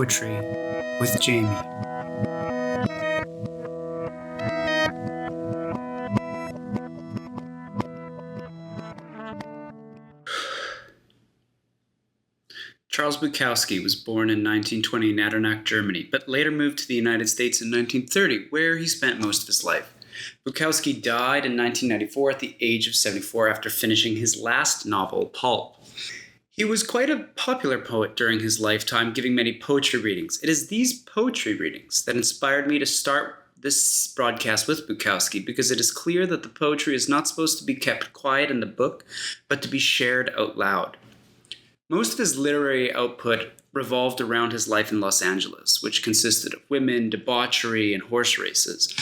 Poetry with JME. Charles Bukowski was born in 1920 in Adernach, Germany, but later moved to the United States in 1930, where he spent most of his life. Bukowski died in 1994 at the age of 74 after finishing his last novel, Pulp. He was quite a popular poet during his lifetime, giving many poetry readings. It is these poetry readings that inspired me to start this broadcast with Bukowski, because it is clear that the poetry is not supposed to be kept quiet in the book, but to be shared out loud. Most of his literary output revolved around his life in Los Angeles, which consisted of women, debauchery, and horse races.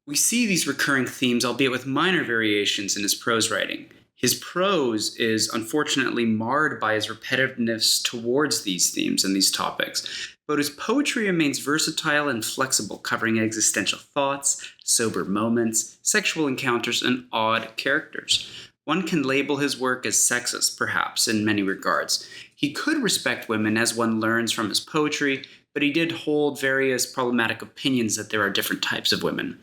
We see these recurring themes, albeit with minor variations in his prose writing. His prose is unfortunately marred by his repetitiveness towards these themes and these topics, but his poetry remains versatile and flexible, covering existential thoughts, sober moments, sexual encounters, and odd characters. One can label his work as sexist, perhaps, in many regards. He could respect women, as one learns from his poetry, but he did hold various problematic opinions that there are different types of women.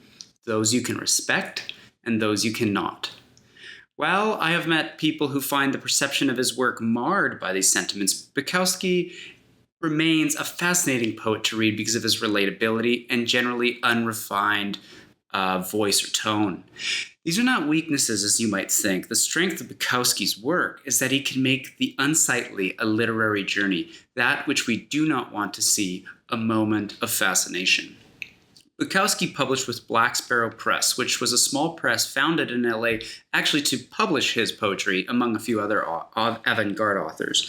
Those you can respect, and those you cannot. While I have met people who find the perception of his work marred by these sentiments, Bukowski remains a fascinating poet to read because of his relatability and generally unrefined voice or tone. These are not weaknesses, as you might think. The strength of Bukowski's work is that he can make the unsightly a literary journey, that which we do not want to see, a moment of fascination. Bukowski published with Black Sparrow Press, which was a small press founded in LA actually to publish his poetry, among a few other avant-garde authors.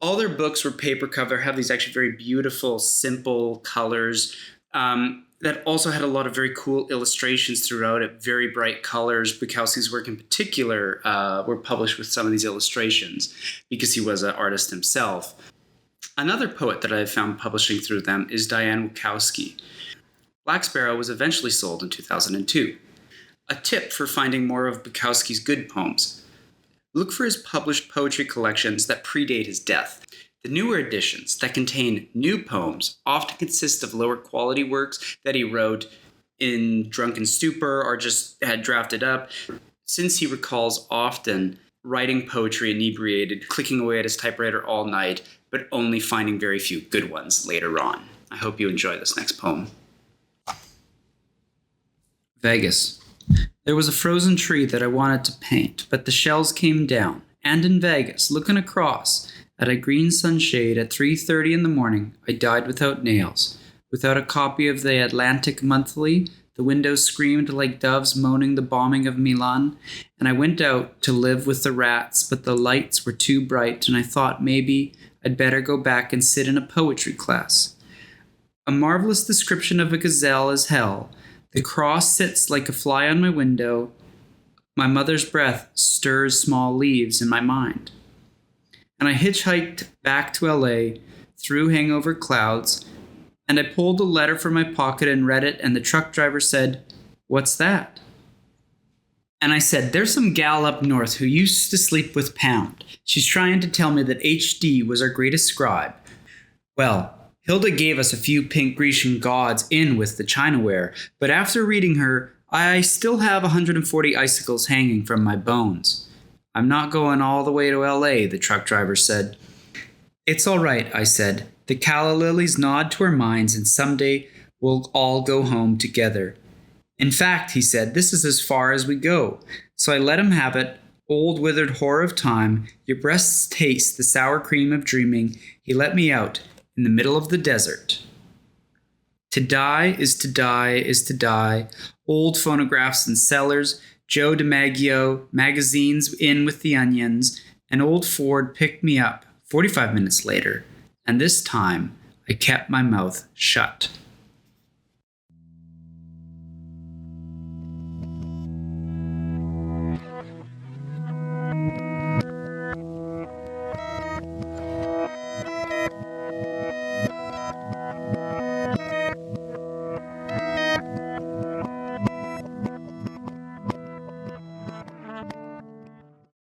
All their books were paper cover, have these actually very beautiful, simple colors, that also had a lot of very cool illustrations throughout it, very bright colors. Bukowski's work in particular were published with some of these illustrations because he was an artist himself. Another poet that I found publishing through them is Diane Wachowski. Black Sparrow was eventually sold in 2002. A tip for finding more of Bukowski's good poems: look for his published poetry collections that predate his death. The newer editions that contain new poems often consist of lower quality works that he wrote in drunken stupor or just had drafted up, since he recalls often writing poetry inebriated, clicking away at his typewriter all night, but only finding very few good ones later on. I hope you enjoy this next poem. Vegas. There was a frozen tree that I wanted to paint, but the shells came down. And in Vegas, looking across at a green sunshade at 3:30 in the morning, I died without nails. Without a copy of the Atlantic Monthly, the windows screamed like doves moaning the bombing of Milan, and I went out to live with the rats, but the lights were too bright, and I thought maybe I'd better go back and sit in a poetry class. A marvelous description of a gazelle is hell. The cross sits like a fly on my window. My mother's breath stirs small leaves in my mind. And I hitchhiked back to LA through hangover clouds, and I pulled a letter from my pocket and read it, and the truck driver said, "What's that?" And I said, "There's some gal up north who used to sleep with Pound. She's trying to tell me that HD was our greatest scribe." Well, Hilda gave us a few pink Grecian gods in with the Chinaware, but after reading her, I still have 140 icicles hanging from my bones. "I'm not going all the way to LA, the truck driver said. "It's all right," I said. "The calla lilies nod to our minds, and someday we'll all go home together." "In fact," he said, "this is as far as we go." So I let him have it. Old withered whore of time, your breasts taste the sour cream of dreaming. He let me out in the middle of the desert. To die is to die is to die. Old phonographs in cellars, Joe DiMaggio, magazines in with the onions. An old Ford picked me up 45 minutes later, and this time I kept my mouth shut.